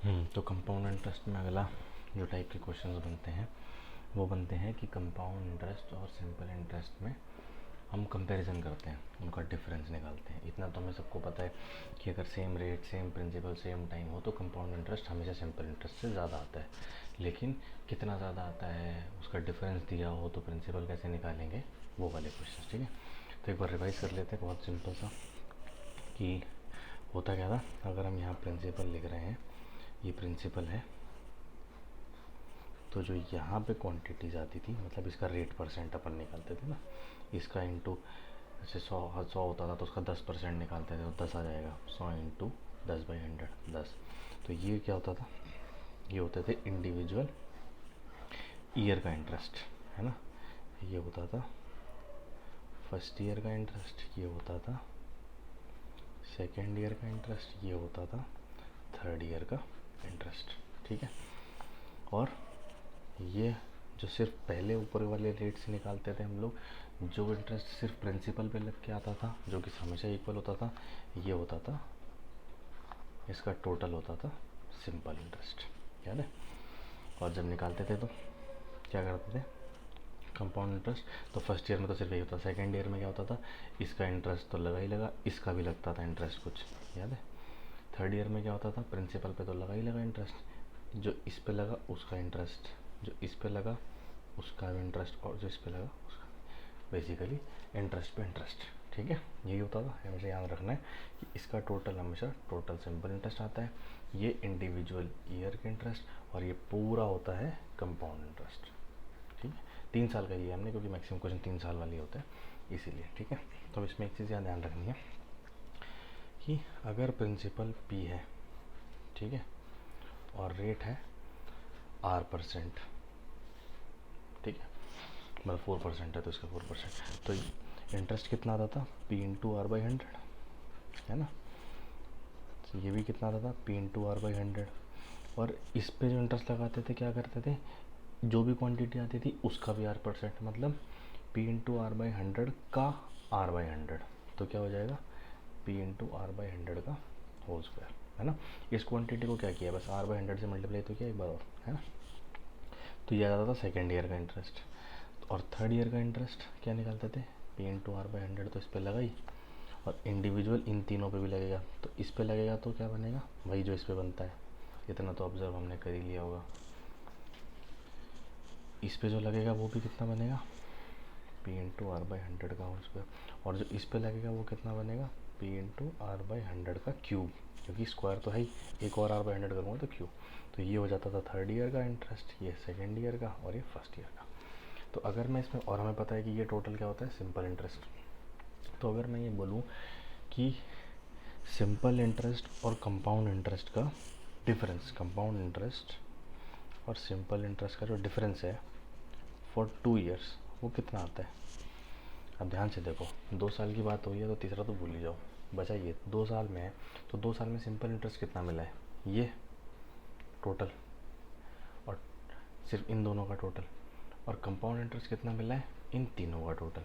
तो compound interest में अगला जो टाइप के क्वेश्चंस बनते हैं वो बनते हैं कि कंपाउंड इंटरेस्ट और सिंपल इंटरेस्ट में हम कंपैरिजन करते हैं, उनका डिफरेंस निकालते हैं। इतना तो हमें सबको पता है कि अगर same rate, same principal, same time हो तो कंपाउंड इंटरेस्ट हमेशा सिंपल इंटरेस्ट से ज़्यादा आता है। लेकिन कितना ज़्यादा आता है, उसका डिफरेंस दिया हो तो प्रिंसिपल कैसे निकालेंगे, वो वाले क्वेश्चन। ठीक है, तो एक बार रिवाइज कर लेते हैं बहुत सिंपल सा कि होता क्या था। अगर हम यहाँ प्रिंसिपल लिख रहे हैं, ये प्रिंसिपल है, तो जो यहाँ पे क्वांटिटीज आती थी, मतलब इसका रेट परसेंट अपन निकालते थे ना, इसका इंटू जैसे 100 होता था तो उसका 10% निकालते थे तो 10 आ जाएगा। 100 इंटू 10/100 10। तो ये क्या होता था, ये होते थे इंडिविजुअल ईयर का इंटरेस्ट, है ना। ये होता था फर्स्ट ईयर का इंटरेस्ट, ये होता था सेकेंड ईयर का इंटरेस्ट, ये होता था थर्ड ईयर का इंटरेस्ट। ठीक है, और ये जो सिर्फ पहले ऊपर वाले रेट से निकालते थे हम लोग, जो इंटरेस्ट सिर्फ प्रिंसिपल पे लग के आता था, जो कि हमेशा इक्वल होता था, ये होता था, इसका टोटल होता था सिंपल इंटरेस्ट, याद है। और जब निकालते थे तो क्या करते थे, कंपाउंड इंटरेस्ट, तो फर्स्ट ईयर में तो सिर्फ यही होता, सेकेंड ईयर में क्या होता था, इसका इंटरेस्ट तो लगा ही लगा, इसका भी लगता था इंटरेस्ट कुछ, याद है। थर्ड ईयर में क्या होता था, प्रिंसिपल पे तो लगा ही लगा इंटरेस्ट, जो इस पे लगा उसका इंटरेस्ट, जो इस पे लगा उसका भी इंटरेस्ट, और जो इस पे लगा उसका, बेसिकली इंटरेस्ट पे इंटरेस्ट। ठीक है, यही होता था। हमेशा याद रखना है कि इसका टोटल हमेशा टोटल सिंपल इंटरेस्ट आता है, ये इंडिविजुअल ईयर के इंटरेस्ट, और ये पूरा होता है कंपाउंड इंटरेस्ट। ठीक है, 3 साल का लिया हमने क्योंकि मैक्सिमम क्वेश्चन 3 साल वाले होते हैं इसीलिए। ठीक है, तो अब इसमें एक चीज़ यहाँ ध्यान रखनी है कि अगर प्रिंसिपल P है, ठीक है, और रेट है R%, ठीक है, मतलब 4% है तो इसका 4%, तो इंटरेस्ट कितना आता था, P इंटू R/100, है ना। तो ये भी कितना आता था, P इंटू R/100। और इस पे जो इंटरेस्ट लगाते थे क्या करते थे, जो भी क्वांटिटी आती थी उसका भी R%, मतलब P इंटू R/100 का R/100, तो क्या हो जाएगा, P इंटू R/100 का होल स्क्वायर, है ना। इस क्वांटिटी को क्या किया, बस R/100 से मल्टीप्लाई तो किया एक बार और, है ना। तो ये आता था सेकेंड ईयर का इंटरेस्ट। और थर्ड ईयर का इंटरेस्ट क्या निकालते थे, P इंटू R/100, तो इस पर लगाई, और इंडिविजुअल इन तीनों पे भी लगेगा, तो इस पे लगेगा तो क्या बनेगा, वही जो इस पे बनता है। इतना तो ऑब्जर्व हमने कर ही लिया होगा। इस पे जो लगेगा वो भी कितना बनेगा, P इंटू R/100 का होल स्क्वायर, और जो इस पे लगेगा वो कितना बनेगा, P इंटू R/100 का क्यूब, क्योंकि स्क्वायर तो है ही, एक और R/100 करूँगा तो क्यूब। तो ये हो जाता था थर्ड ईयर का इंटरेस्ट, ये सेकेंड ईयर का, और ये फर्स्ट ईयर का। तो अगर मैं इसमें, और हमें पता है कि ये टोटल क्या होता है, सिंपल इंटरेस्ट। तो अगर मैं ये बोलूँ कि सिंपल इंटरेस्ट और कंपाउंड इंटरेस्ट का डिफरेंस, कंपाउंड इंटरेस्ट और सिंपल इंटरेस्ट का जो डिफरेंस है फॉर 2 ईयर्स, वो कितना आता है। अब ध्यान से देखो, 2 साल की बात हुई है तो तीसरा तो भूल ही जाओ, बचा ये 2 साल में है। तो 2 साल में सिंपल इंटरेस्ट कितना मिला है, ये टोटल, और सिर्फ इन दोनों का टोटल, और कंपाउंड इंटरेस्ट कितना मिला है, इन तीनों का टोटल।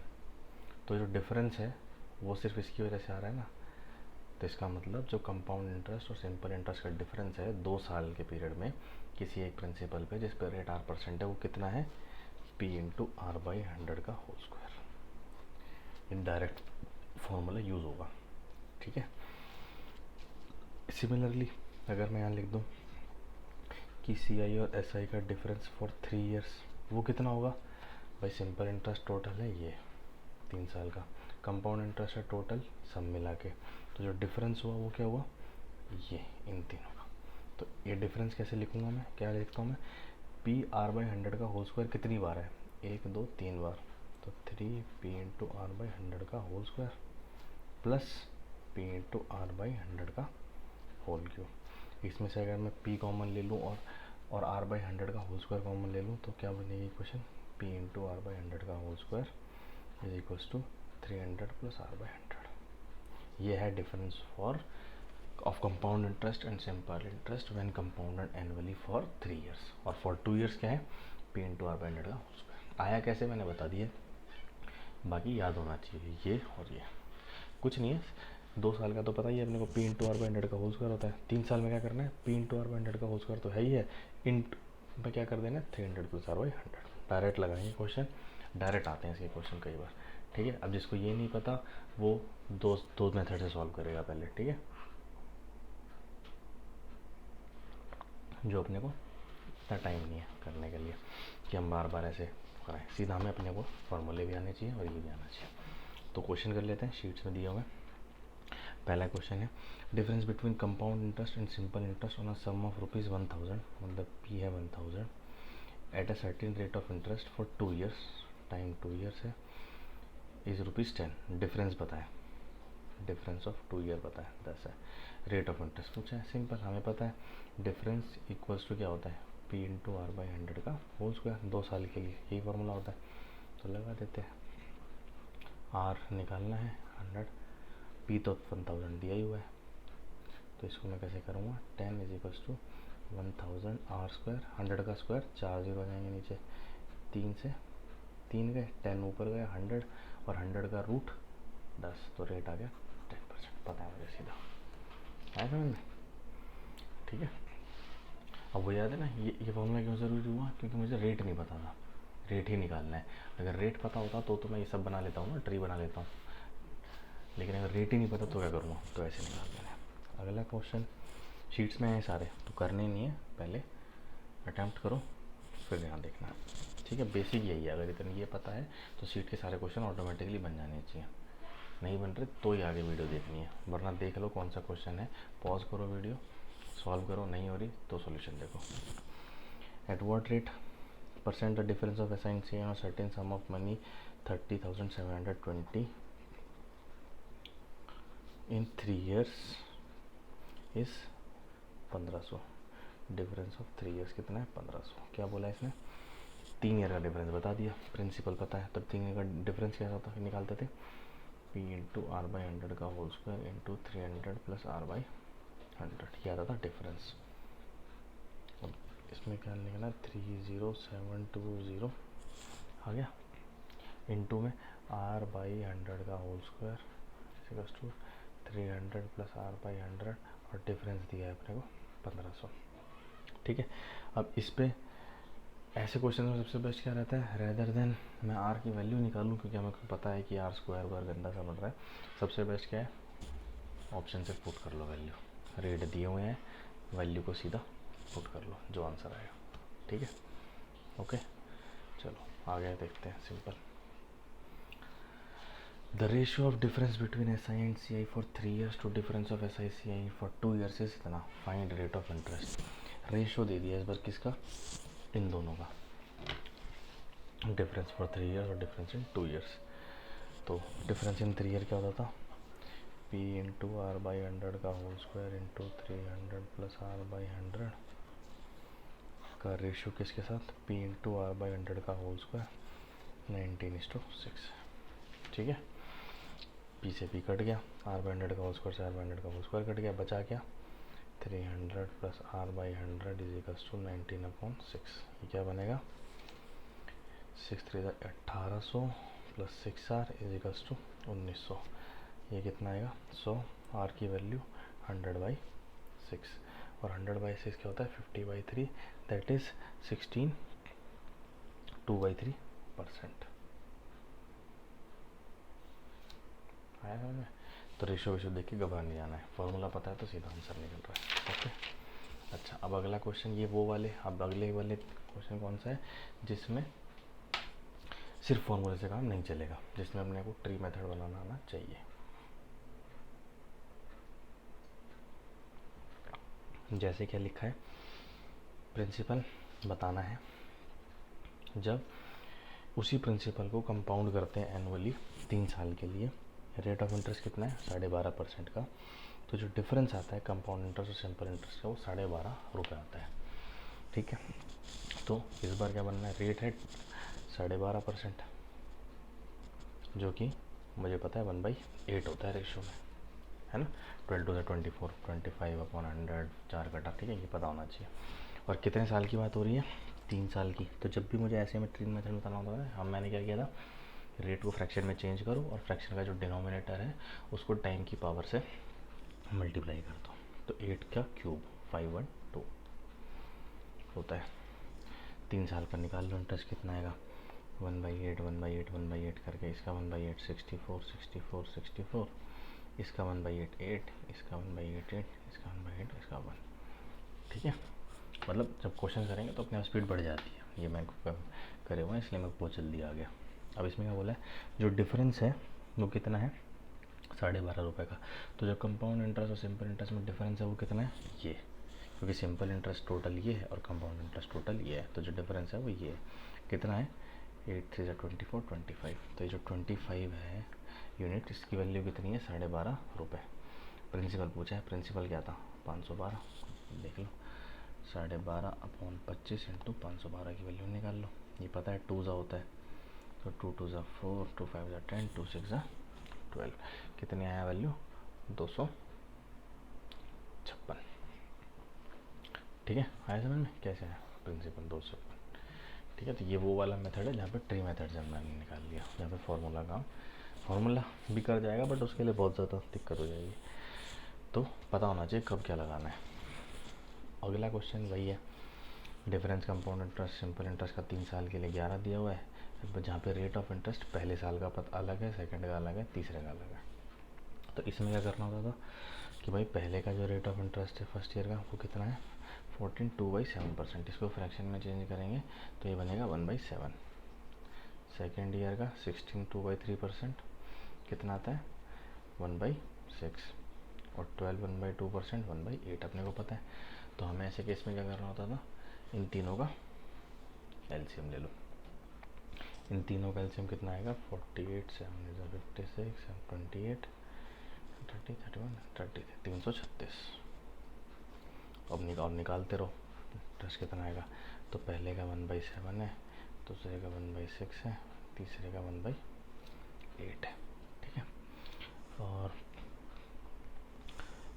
तो जो डिफरेंस है वो सिर्फ इसकी वजह से आ रहा है ना। तो इसका मतलब जो कंपाउंड इंटरेस्ट और सिंपल इंटरेस्ट का डिफरेंस है 2 साल के पीरियड में किसी एक प्रिंसिपल पे जिस पर रेट R% है, वो कितना है, P इंटू R/100 का होल स्क्वायर। इन डायरेक्ट फॉर्मूला यूज़ होगा। ठीक है, सिमिलरली अगर मैं यहाँ लिख दूँ कि CI और SI का डिफरेंस फॉर 3 ईयर्स, वो कितना होगा भाई, सिंपल इंटरेस्ट टोटल है ये 3 साल का, कंपाउंड इंटरेस्ट है टोटल सब मिला के, तो जो डिफरेंस हुआ वो क्या हुआ, ये इन तीनों का। तो ये डिफरेंस कैसे लिखूंगा मैं, क्या लिखता हूँ मैं, PR/100 का होल स्क्वायर कितनी बार है, 1 2 3 बार, तो 3P इंटू R/100 का whole square plus P into R/100 का होल क्यूब। इसमें से अगर मैं P कॉमन ले लूँ और R/100 का होल स्क्वायर कॉमन ले लूँ तो क्या बनेगी इक्वेशन, P इंटू R/100 का whole square is equals to 300 plus R/100। ये है difference for of compound interest and simple interest when compounded annually for 3 years, और for 2 years क्या है, P इंटू R/100 का होल स्क्वायर। आया कैसे मैंने बता दिया, बाकी याद होना चाहिए ये और ये, कुछ नहीं है, 2 साल का तो पता ही है अपने को, पी इंटू आर बाई 100 का होल स्क्वायर होता है। 3 साल में क्या करना है, पी इंटू आर बाई 100 का होल स्क्वायर तो है ही है, इंट में क्या कर देना है 300 प्लस आर बाई 100। डायरेक्ट लगाएंगे क्वेश्चन, डायरेक्ट आते हैं इसके क्वेश्चन कई बार। ठीक है, अब जिसको ये नहीं पता वो दो मेथड से सॉल्व करेगा पहले। ठीक है, जो अपने को इतना टाइम नहीं है करने के लिए कि हम बार बार ऐसे कराएं, सीधा हमें अपने को फॉर्मूले भी आने चाहिए और ये भी आना चाहिए। तो क्वेश्चन कर लेते हैं, शीट्स में दिए हुए। पहला क्वेश्चन है, difference between compound interest and simple interest on a sum of ₹1000, मतलब पी है 1000, at a certain rate of interest for 2 years, time 2 years है, इज ₹10। डिफरेंस बताएं, डिफरेंस ऑफ 2 ईयर बताएं 10 है, रेट ऑफ इंटरेस्ट पूछा है। Simple, हमें पता है डिफरेंस इक्वल्स टू क्या होता है, पी इंटू आर बाई 100 का होल स्क्वायर। 2 साल के लिए यही फार्मूला होता है, तो लगा देते हैं। आर निकालना है 100, पी तो 1000 दिया ही हुआ है, तो इसको मैं कैसे करूँगा, 10 is equals to 1000 R square, 100 का स्क्वायर, 4 0 जाएंगे नीचे, 3 से 3 गए, 10 ऊपर गए 100, और 100 का रूट 10, तो रेट आ गया 10%। पता है मुझे, सीधा आया समझ में। ठीक है, अब वो याद है ना, ये फॉर्मूला क्यों ज़रूरी हुआ, क्योंकि मुझे रेट नहीं पता था, रेट ही निकालना है। अगर रेट पता होता तो मैं ये सब बना लेता हूँ ना, ट्री बना लेता हूँ, लेकिन अगर रेट ही नहीं पता तो क्या करूँगा, तो ऐसे निकाल देना है। अगला क्वेश्चन शीट्स में है सारे, तो करने नहीं है, पहले अटैम्प्ट करो फिर यहाँ देखना। ठीक है, बेसिक यही है, अगर इतना ये पता है तो सीट के सारे क्वेश्चन ऑटोमेटिकली बन जाने चाहिए। नहीं बन रहे तो ही आगे वीडियो देखनी है, वरना देख लो कौन सा क्वेश्चन है, पॉज करो वीडियो, सॉल्व करो, नहीं हो रही तो सॉल्यूशन देखो। At what rate percent the difference of असाइन सी on certain sum of money 30,720 in 3 years इस 1500। डिफरेंस ऑफ 3 years कितना है, 1500। क्या बोला इसने, 3 ईयर का डिफरेंस बता दिया, प्रिंसिपल पता है, तब 3 ईयर का डिफरेंस क्या होता है, निकालते थे पी इंटू आर बाई 100 का whole square into 300 plus R by 100, ये आता था डिफरेंस। अब इसमें क्या लिखना, 30720 आ गया, इंटू में आर बाई 100 का whole square equals to 300 plus R by 100, और डिफरेंस दिया है अपने को 1500। ठीक है, अब इस पे ऐसे क्वेश्चन में सबसे बेस्ट क्या रहता है, रेदर देन मैं आर की वैल्यू निकालूं, क्योंकि हमें पता है कि आर स्क्वायर बार गंदा सा बन रहा है, सबसे बेस्ट क्या है, ऑप्शन से पुट कर लो वैल्यू, रेट दिए हुए हैं, वैल्यू को सीधा पुट कर लो, जो आंसर आएगा। ठीक है, ओके, चलो आगे देखते हैं। Simple, the ratio of difference between S I and C I for 3 years to difference of S I C I for 2 years is इतना, find rate of interest. Ratio दे दिया इस बार किसका, इन दोनों का, डिफरेंस फॉर 3 years और डिफरेंस इन 2 years। तो डिफरेंस इन 3 year क्या होता था, पी इंटू आर बाई 100 का whole square into 300 plus R by 100 का रेशियो किसके साथ, पी इंटू आर बाई 100 का होल स्क्वायर 19:6। ठीक है, पी से पी कट गया, आर बाई 100 का होल स्क्वायर से आर बाई 100 का होल स्क्वायर कट गया, बचा क्या, 300 plus R by 100 is equals to 19/6। ये क्या बनेगा, 6 3 1800 plus 6R is equals to 1900। ये कितना आएगा 100, आर की वैल्यू 100/6, और 100/6 क्या होता है 50/3, दैट इज 16 2/3%। आया समझ में। तो रेशो वेशो देख के घबरा नहीं जाना है, फॉर्मूला पता है तो सीधा आंसर निकल रहा है। ओके, अच्छा अब अगला क्वेश्चन, ये वो वाले, अब अगले वाले क्वेश्चन कौन सा है जिसमें सिर्फ फॉर्मूले से काम नहीं चलेगा, जिसमें अपने को ट्री मेथड बनाना आना चाहिए। जैसे क्या लिखा है, प्रिंसिपल बताना है, जब उसी प्रिंसिपल को कंपाउंड करते हैं एनुअली 3 साल के लिए, रेट ऑफ इंटरेस्ट कितना है 12.5% का, तो जो डिफरेंस आता है कंपाउंड इंटरेस्ट और सिंपल इंटरेस्ट का वो 12.5 आता है। ठीक है, तो इस बार क्या बनना है, रेट है 12.5%, जो कि मुझे पता है 1/8 होता है रेशो में, है ना, 12 से 24 25/100 4 कटा। ठीक है, ये पता होना चाहिए। और कितने साल की बात हो रही है, 3 साल की। तो जब भी मुझे ऐसे में ट्री मेथड बताना होता है, मैंने क्या किया था, रेट को फ्रैक्शन में चेंज करो और फ्रैक्शन का जो डिनोमिनेटर है उसको टाइम की पावर से मल्टीप्लाई कर दो। तो 8 का क्यूब 512 होता है। 3 साल का निकाल लो इंटरेस्ट कितना आएगा, 1/8 1/8 1/8 करके इसका 1/8 64 64 64, इसका 1/8 8, इसका 1/8 8, इसका 1/8, इसका 1। ठीक है, मतलब जब क्वेश्चन करेंगे तो अपने आप स्पीड बढ़ जाती है। ये मैं करे हुआ है इसलिए मैं बहुत जल्दी आ गया। अब इसमें क्या बोला है, जो डिफरेंस है वो कितना है, 12.5 रुपये का। तो जो कंपाउंड इंटरेस्ट और सिंपल इंटरेस्ट में डिफरेंस है वो कितना है, ये, क्योंकि सिंपल इंटरेस्ट टोटल ये है और कंपाउंड इंटरेस्ट टोटल ये है, तो जो डिफरेंस है वो ये है। कितना है, 8 3 24 25। तो ये जो 25 है यूनिट, इसकी वैल्यू कितनी है, 12.5 रुपये। प्रिंसिपल पूछा है, प्रिंसिपल क्या था, 512। देख लो, 12.5/25 इंटू 512 की वैल्यू निकाल लो। ये पता है 2 होता है, तो 2 2 4, 2 5 10, 2 6 12। कितने आया वैल्यू, 256। ठीक है, आया समझ में कैसे है प्रिंसिपल, 256। ठीक है, तो ये वो वाला मेथड है जहाँ पे ट्री मेथड से मैंने निकाल लिया, जहाँ पे फार्मूला भी कर जाएगा बट उसके लिए बहुत ज़्यादा दिक्कत हो जाएगी। तो पता होना चाहिए कब क्या लगाना है। अगला क्वेश्चन वही है, difference compound interest simple interest का 3 साल के लिए 11 दिया हुआ है, जहाँ पे रेट ऑफ इंटरेस्ट पहले साल का पता अलग है, सेकंड का अलग है, तीसरे का अलग है। तो इसमें क्या करना होता था कि भाई पहले का जो रेट ऑफ इंटरेस्ट है फर्स्ट ईयर का वो कितना है, 14 2/7%। इसको फ्रैक्शन में चेंज करेंगे तो ये बनेगा 1/7। सेकेंड ईयर का 16 2/3%, कितना आता है, 1/6। और 12 1/2%, 1/8 अपने को पता है। तो हमें ऐसे केस में क्या करना होता था, इन तीनों का एलसीएम ले लो। इन तीनों का एलसीएम कितना आएगा, 48 7 56 28 30 31 30 336। अब निकालते रहो इंटरेस्ट कितना आएगा। तो पहले का 1/7 है, दूसरे का 1/6 है, तीसरे का 1/8 है। ठीक है, और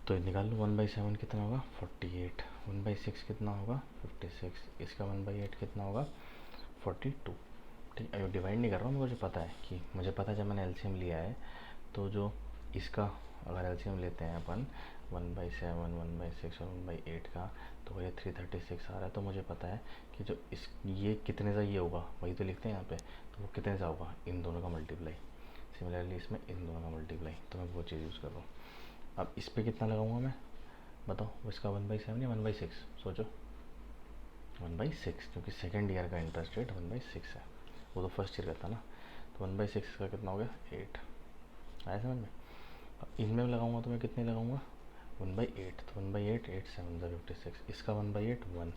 तो निकाल लो, 1/7 कितना होगा, 48, 1/6 कितना होगा, 56, इसका 1/8 कितना होगा, 42। ठीक है, डिवाइड नहीं कर रहा हूँ, मुझे पता है कि मुझे पता है जब मैंने एलसीएम लिया है तो जो इसका अगर एलसीएम लेते हैं अपन 1/7 1/6 और 1/8 का, तो ये 336 आ रहा है। तो मुझे पता है कि जो इस ये कितने का ये होगा, वही तो लिखते हैं यहाँ पे, तो वो कितने का होगा, इन दोनों का मल्टीप्लाई। सिमिलरली इसमें इन दोनों का मल्टीप्लाई, तो मैं वो चीज़ यूज़ कर रहा हूँ। अब इस पर कितना लगाऊंगा मैं, बताओ, इसका 1/7 या 1/6, सोचो, 1/6, क्योंकि सेकेंड ईयर का इंटरेस्ट रेट 1/6 है, वो तो फर्स्ट ईयर का था ना। तो 1/6 का कितना हो गया, 8। आया समझ में। अब इनमें लगाऊंगा तो मैं कितने लगाऊंगा, 1/8। तो 1/8 8 7 56, इसका 1/8 1,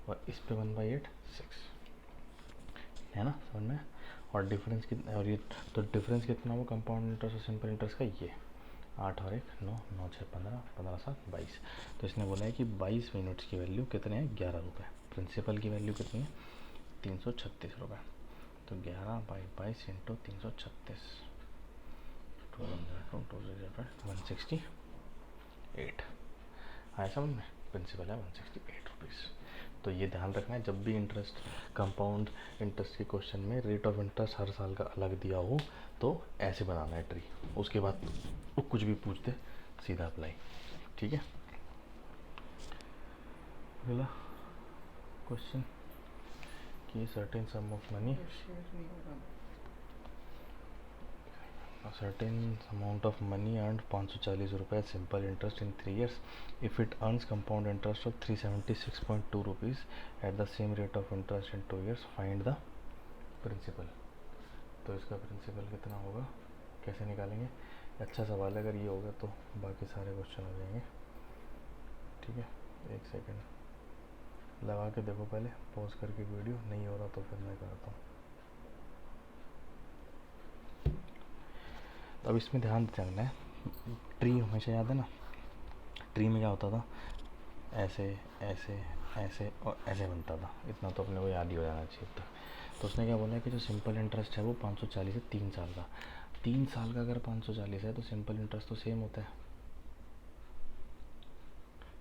और इस पे 1/8 6 है ना, समझ में। और डिफरेंस कितना, और ये तो डिफरेंस कितना हुआ कंपाउंड इंटरेस्ट और सिंपल इंटरेस्ट का, ये 8 और 1 9 9 6 15 15 7 22। तो इसने बोला है कि 22 यूनिट्स की वैल्यू कितने हैं, 11 रुपये। प्रिंसिपल की वैल्यू कितनी है, 336 रुपये। तो 11/22 इंटू 336, 168। आया समझ में, प्रिंसिपल है 168 रुपीज़। तो ये ध्यान रखना है, जब भी इंटरेस्ट कंपाउंड इंटरेस्ट के क्वेश्चन में रेट ऑफ इंटरेस्ट हर साल का अलग दिया हो तो ऐसे बनाना है ट्री, उसके बाद वो कुछ भी पूछते सीधा अप्लाई। ठीक है, अगला क्वेश्चन कि certain sum of money, certain amount of money earned 540 रुपये simple interest in 3 years if it earns compound interest of 376.2 rupees at the same rate of interest in 2 years find the principal। तो इसका principal कितना होगा, कैसे निकालेंगे। अच्छा सवाल है, अगर ये होगा तो बाकी सारे क्वेश्चन हो जाएंगे। ठीक है, एक सेकंड लगा के देखो, पहले पॉज करके वीडियो, नहीं हो रहा तो फिर मैं करता हूँ। तो अब इसमें ध्यान रखना है, ट्री हमेशा याद है ना, ट्री में क्या होता था, ऐसे ऐसे ऐसे और ऐसे बनता था, इतना तो अपने को याद ही हो जाना चाहिए था। तो उसने क्या बोला है कि जो सिंपल इंटरेस्ट है वो 540 है 3 साल का। 3 साल का अगर 540 है तो सिंपल इंटरेस्ट तो सेम होता है,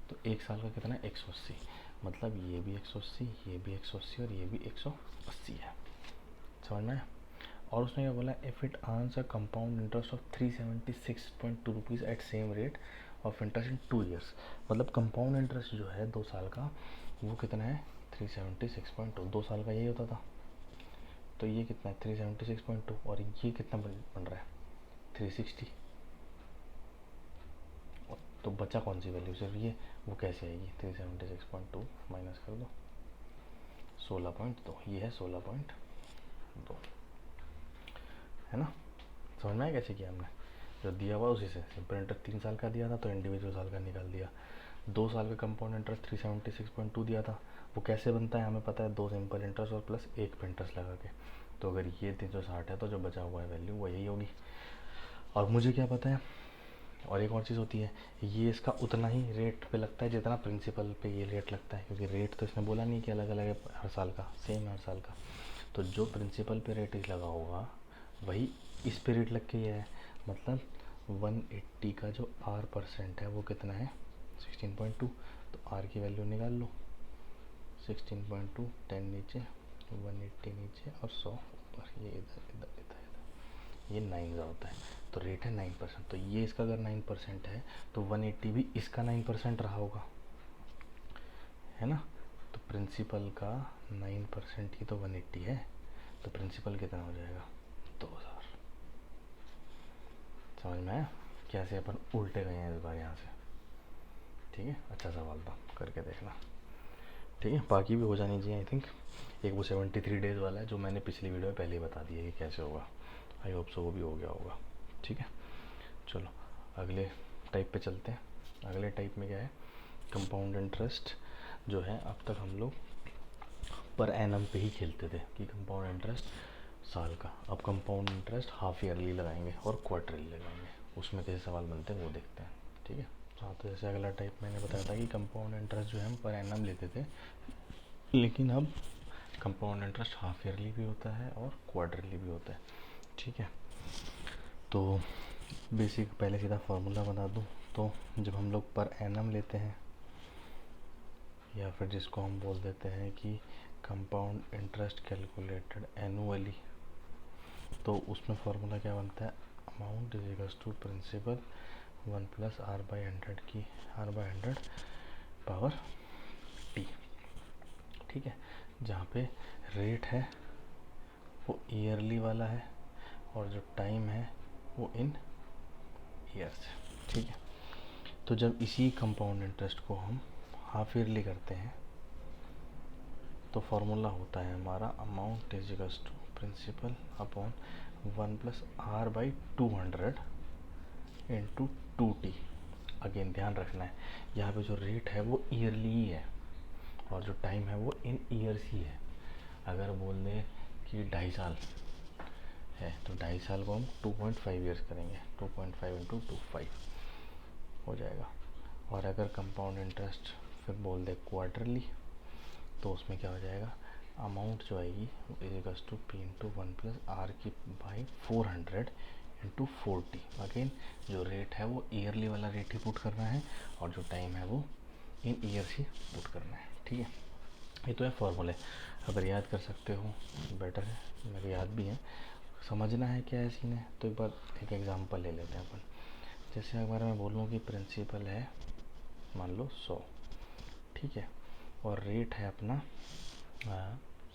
तो 1 साल का कितना है, 180। मतलब ये भी 180, ये भी 180 और ये भी 180 है, समझ में आया। और उसने क्या बोला, if it earns a compound interest of 376.2 rupees at same rate of interest in 2 years. मतलब कंपाउंड इंटरेस्ट जो है 2 साल का वो कितना है 376.2, 2 साल का यही होता था। तो ये कितना है 376.2 और ये कितना बन रहा है 360। तो बचा कौन सी वैल्यू, सिर्फ ये। वो कैसे आएगी 376.2 माइनस कर दो 16.2, ये है 16.2, है ना। समझ में आया कैसे किया हमने, जो दिया हुआ उसी से। सिंपल इंटरेस्ट 3 साल का दिया था तो इंडिविजुअल साल का निकाल दिया। 2 साल का कंपाउंड इंटरेस्ट 376.2 दिया था, वो कैसे बनता है हमें पता है, 2 सिंपल इंटरेस्ट और प्लस 1 पे इंटरेस्ट लगा के। तो अगर ये 360 है तो जो बचा हुआ है वैल्यू वो यही होगी। और मुझे क्या पता है, और एक और चीज़ होती है, ये इसका उतना ही रेट पे लगता है जितना प्रिंसिपल पे ये रेट लगता है, क्योंकि रेट तो इसने बोला नहीं कि अलग अलग है हर साल का, सेम है हर साल का। तो जो प्रिंसिपल पे रेट लगा होगा वही इस पे रेट लग के ये है। मतलब 180 का जो R% है वो कितना है 16.2। तो R की वैल्यू निकाल लो, 16.2, 10 नीचे, 180 नीचे और 100 ऊपर, ये इधर इधर इधर इधर, ये 9 होता है। तो रेट है 9%। तो ये इसका अगर 9% है तो 180 भी इसका 9% रहा होगा, है ना। तो प्रिंसिपल का 9% ही तो 180 है, तो प्रिंसिपल कितना हो जाएगा 2000। समझ में आया कैसे अपन उल्टे गए हैं इस बार यहाँ से। ठीक है, अच्छा सवाल था, करके देखना। ठीक है, बाकी भी हो जानी चाहिए आई थिंक। एक वो 73 डेज़ वाला है जो मैंने पिछली वीडियो में पहले ही बता दिया कि कैसे होगा। आई होप सो वो भी हो गया होगा। ठीक है, चलो अगले टाइप पे चलते हैं। अगले टाइप में क्या है, कंपाउंड इंटरेस्ट जो है अब तक हम लोग पर एनम पे ही खेलते थे कि कंपाउंड इंटरेस्ट साल का। अब कंपाउंड इंटरेस्ट हाफ ईयरली लगाएंगे और क्वार्टरली लगाएंगे, उसमें कैसे सवाल बनते हैं वो देखते हैं। ठीक है, हाँ तो जैसे अगला टाइप मैंने बताया था कि कंपाउंड इंटरेस्ट जो है हम पर एनम लेते थे, लेकिन अब कंपाउंड इंटरेस्ट हाफ ईयरली भी होता है और क्वार्टरली भी होता है। ठीक है, तो बेसिक पहले सीधा फार्मूला बता दूँ तो जब हम लोग पर एनम लेते हैं या फिर जिसको हम बोल देते हैं कि कंपाउंड इंटरेस्ट कैलकुलेटेड एनुअली, तो उसमें फार्मूला क्या बनता है, amount is equals to principal 1 + R/100 की R/100 पावर T। ठीक है, जहाँ पे रेट है वो ईयरली वाला है और जो टाइम है वो इन ईयर्स है। ठीक है, तो जब इसी कंपाउंड इंटरेस्ट को हम हाफ ईयरली करते हैं तो फार्मूला होता है हमारा amount is equals to principal upon 1 + R/200 into 2T। Again ध्यान रखना है यहाँ पे जो रेट है वो ईयरली ही है और जो टाइम है वो इन ईयर्स ही है। अगर बोल दें कि 2.5 साल है तो 2.5 साल को हम 2.5 ईयर्स करेंगे, 2.5 इंटू 25 हो जाएगा। और अगर कंपाउंड इंटरेस्ट फिर बोल दे क्वार्टरली तो उसमें क्या हो जाएगा, अमाउंट जो आएगी is equals to P into 1 + R/400 into 40। Again जो रेट है वो ईयरली वाला रेट ही पुट करना है और जो टाइम है वो इन ईयर्स ही पुट करना है। ठीक है, ये तो है फॉर्मूले, अगर याद कर सकते हो बेटर है, मेरे याद भी है। समझना है क्या है सीन है तो एक बार एक एग्जांपल ले लेते हैं अपन। जैसे अगर मैं बोलूँ कि प्रिंसिपल है मान लो 100, ठीक है, और रेट है अपना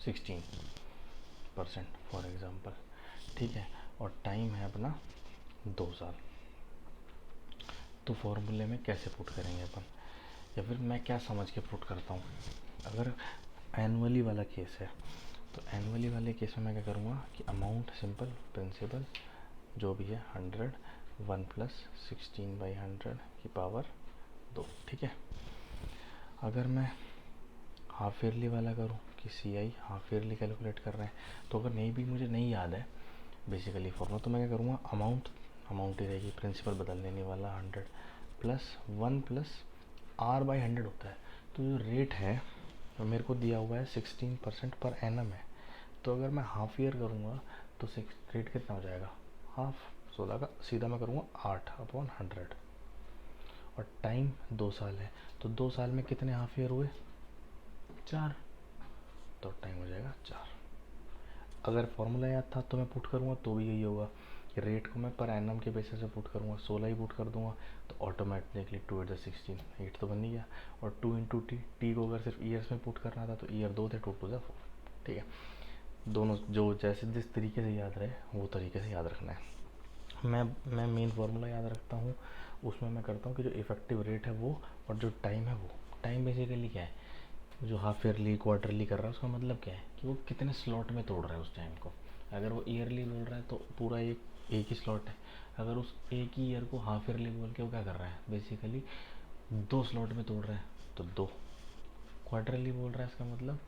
16% फॉर एग्ज़ाम्पल, ठीक है, और टाइम है अपना 2 साल। तो फॉर्मूले में कैसे पुट करेंगे अपन, या फिर मैं क्या समझ के पुट करता हूँ। अगर एनुअली वाला केस है तो एनुअली वाले केस में मैं क्या करूँगा कि अमाउंट सिंपल प्रिंसिपल जो भी है 100 1 + 16/100 की पावर 2। ठीक है, अगर मैं हाफ ईयरली वाला करूँ कि CI हाफ ईयरली कैलकुलेट कर रहे हैं, तो अगर नहीं भी मुझे नहीं याद है बेसिकली फॉर्मूला, तो मैं क्या करूँगा अमाउंट ही रहेगी, प्रिंसिपल बदलने नहीं वाला, 100 + 1 + R/100 होता है। तो जो रेट है तो मेरे को दिया हुआ है 16% पर एनम है, तो अगर मैं हाफ ईयर करूँगा तो रेट कितना हो जाएगा, हाफ 16 का सीधा मैं करूँगा 8/100 और टाइम 2 साल है, तो 2 साल में कितने हाफ ईयर हुए 4, तो टाइम हो जाएगा 4। अगर फॉर्मूला याद था तो मैं पुट करूँगा तो भी यही होगा कि रेट को मैं पर एनम के बेसिस पे पुट करूँगा, 16 ही पुट कर दूंगा तो ऑटोमेटिकली 2 8 16 8 तो बन ही गया। और 2 इंटू टी को अगर सिर्फ ईयर्स में पुट करना था तो ईयर 2 थे, 2 2 4। ठीक है, दोनों जो जैसे जिस तरीके से याद रहे वो तरीके से याद रखना है। मैं मेन फार्मूला याद रखता हूँ, उसमें मैं करता हूँ कि जो इफेक्टिव रेट है वो और जो टाइम है वो। टाइम बेसिकली क्या है, जो हाफ ईयरली क्वार्टरली कर रहा है उसका मतलब क्या है कि वो कितने स्लॉट में तोड़ रहा है उस टाइम को। अगर वो ईयरली बोल रहा है तो पूरा एक ही स्लॉट है। अगर उस एक ही ईयर को हाफ ईयरली बोल के वो क्या कर रहा है, बेसिकली 2 स्लॉट में तोड़ रहा है तो 2। क्वार्टरली बोल रहा है इसका मतलब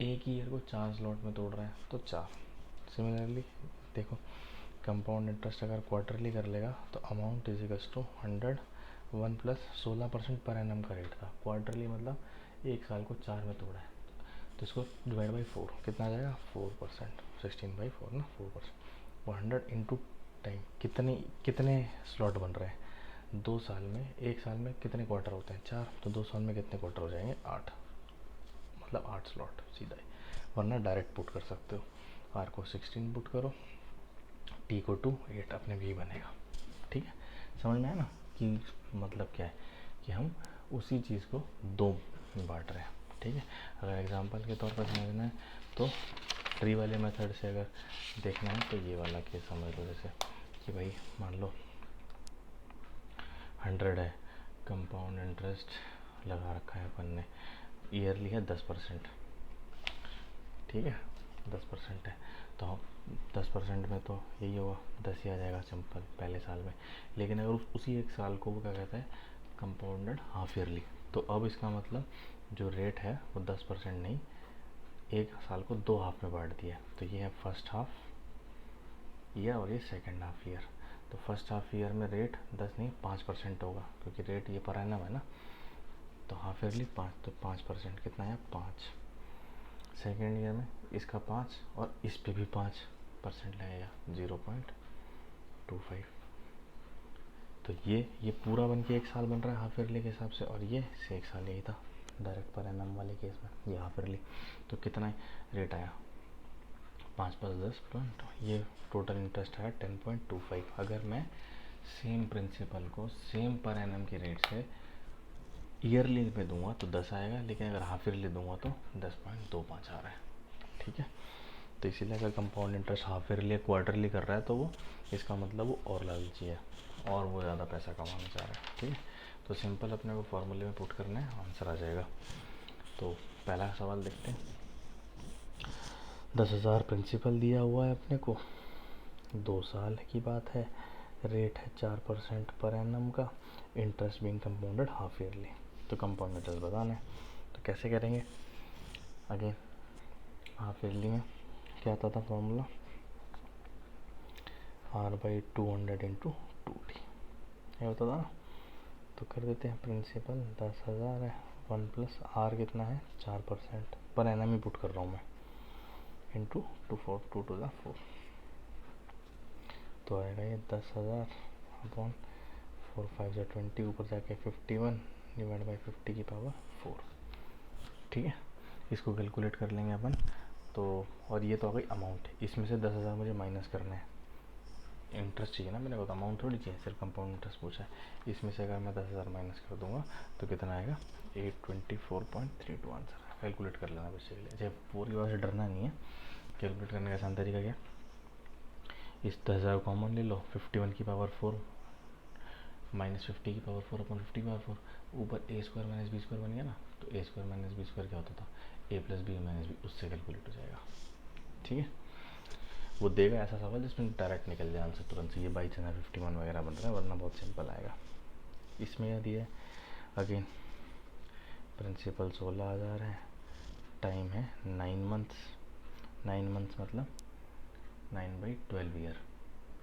एक ही ईयर को 4 स्लॉट में तोड़ रहा है तो 4। सिमिलरली देखो, कंपाउंड इंटरेस्ट अगर क्वार्टरली कर लेगा तो amount is equals to 100 1 plus 16% per annum का रेट था। क्वार्टरली मतलब एक साल को 4 में तोड़ा है तो इसको डिवाइड बाई 4 कितना आ जाएगा 4%, 16/4 ना 4%। 100 इंटू टाइम, कितने कितने स्लॉट बन रहे हैं 2 साल में। एक साल में कितने क्वार्टर होते हैं 4, तो 2 साल में कितने क्वार्टर हो जाएंगे 8, मतलब 8 स्लॉट सीधा ही। वरना डायरेक्ट पुट कर सकते हो, आर को 16 पुट करो, टी को 2 8 अपने भी बनेगा। ठीक है, समझ में आया ना कि मतलब क्या है कि हम उसी चीज़ को 2 में बांट रहे हैं। ठीक है, अगर एग्जांपल के तौर पर समझना है तो ट्री वाले मेथड से अगर देखना है तो ये वाला केस समझ लो, जैसे कि भाई मान लो 100 है, कंपाउंड इंटरेस्ट लगा रखा है अपन ने, ईयरली है 10%। ठीक है, 10% है तो 10% में तो यही होगा 10 ही आ जाएगा सिंपल पहले साल में। लेकिन अगर उसी एक साल को वो क्या कहता है कंपाउंडेड हाफ ईयरली, तो अब इसका मतलब जो रेट है वो 10% नहीं, एक साल को 2 हाफ में बांट दिया। तो ये है फर्स्ट हाफ ईयर और ये सेकेंड हाफ ईयर। तो फर्स्ट हाफ ईयर में रेट 10 नहीं 5% होगा, क्योंकि रेट ये पर एनम है ना, तो हाफ ईयरली 5, तो 5% कितना है 5। सेकेंड ईयर में इसका 5 और इस पे भी 5% लगेगा 0.25। तो ये पूरा बन के एक साल बन रहा है हाफ ईयरली के हिसाब से, और ये से एक साल यही था डायरेक्ट पर एनम वाले केस में, ये हाफ ईयरली। तो कितना रेट आया 5 + 10 पॉइंट, ये टोटल इंटरेस्ट आया 10.25। अगर मैं सेम प्रिंसिपल को सेम पर एनम के रेट से ईयरली में दूंगा तो 10 आएगा, लेकिन अगर हाफ ईयरली दूंगा तो 10.25 आ रहा है। ठीक है, तो इसीलिए अगर compound interest half yearly quarterly कर रहा है तो वो इसका मतलब वो और लालची है और वो ज़्यादा पैसा कमाना चाह रहा है। ठीक है, तो सिंपल अपने को फॉर्मूले में पुट करना है, आंसर आ जाएगा। तो पहला सवाल देखते हैं। 10,000 प्रिंसिपल दिया हुआ है अपने को, 2 साल की बात है, रेट है 4% पर एनम का, interest being compounded half yearly. तो कंपाउंड इंटरेस्ट बताना है, तो कैसे करेंगे। अगेन हाफ ईयरली में क्या आता था फॉर्मूला, R/200 इंटू 2T ये होता था ना। तो कर देते हैं, प्रिंसिपल 10,000 है, 1 प्लस आर कितना है 4%, पर एनम ही पुट कर रहा हूँ मैं, इंटू 2 2 4। तो आएगा ये 10,000 अपॉन 4 5 से 20, ऊपर जाके 51 डिवाइड बाई 50 की पावर 4। ठीक है, इसको कैलकुलेट कर लेंगे अपन। तो और ये तो आ गई अमाउंट, इसमें से 10,000 मुझे माइनस करना है, इंटरेस्ट चाहिए ना मेरे को, तो अमाउंट थोड़ी चाहिए, सिर्फ कंपाउंड इंटरेस्ट पूछा है। इसमें से अगर मैं 10,000 माइनस कर दूंगा तो कितना आएगा 824.32 आंसर। कैलकुलेट कर लेना बेसिकली, जब पूरी बात से डरना नहीं है। कैलकुलेट करने का आसान तरीका क्या, इस 10,000 कॉमन ले लो, 51 की पावर 4 माइनस 50 की पावर 4 अपॉन 50 की पावर 4, ऊपर a² माइनस b² बन गया ना। तो a² माइनस b² क्या होता था a plus B minus B, उससे कैलकुलेट हो जाएगा। ठीक है, वो देगा ऐसा सवाल जिसमें डायरेक्ट निकल जाए आंसर तुरंत से, ये बाई चांस 51 वगैरह बन रहा है, वरना बहुत सिंपल आएगा। इसमें यह दिया है अगेन, प्रिंसिपल 16,000 है, टाइम है 9 मंथ्स, 9 मंथ्स मतलब 9/12 ईयर,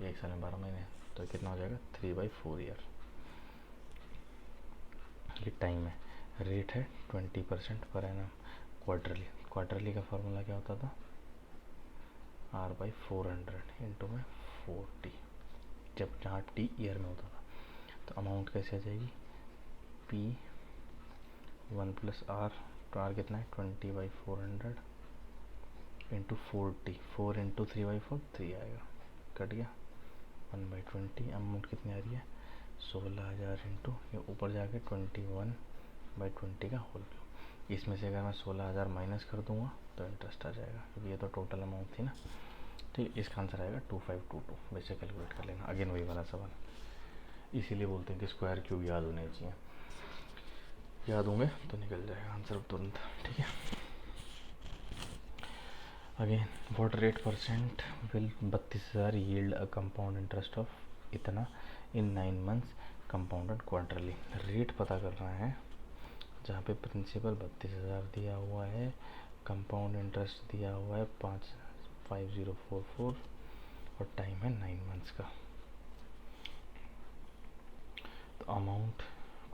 एक साल में 12 महीने, तो कितना हो जाएगा 3/4 ईयर। ये टाइम है, रेट है 20% पर एनम, क्वार्टरली, क्वार्टरली का फॉर्मूला क्या होता था R/400 इंटू में 40, जब जहाँ टी ईयर में होता था। तो अमाउंट कैसे आ जाएगी P 1 प्लस आर, तो आर कितना है 20/400 इंटू 40, 4 इंटू 3/4 3 आएगा, कट गया 1/20। अमाउंट कितनी आ रही है 16,000 इंटू ये ऊपर जाके 21/20 का होल क्यूब। इसमें से अगर मैं 16,000 माइनस कर दूंगा तो इंटरेस्ट आ जाएगा, क्योंकि ये तो टोटल अमाउंट थी ना। ठीक, इसका आंसर आएगा 2522। वैसे कैलकुलेट कर लेना, अगेन वही वाला सवाल। इसीलिए बोलते हैं कि स्क्वायर क्यूब याद होने चाहिए, याद होंगे तो निकल जाएगा आंसर तुरंत। ठीक है, again what rate percent will 32,000 yield a compound interest of इतना इन 9 मंथ्स कंपाउंडेड क्वार्टरली। रेट पता करना है जहाँ पे प्रिंसिपल 32,000 दिया हुआ है, कंपाउंड इंटरेस्ट दिया हुआ है 5044 और टाइम है 9 मंथ्स का। तो अमाउंट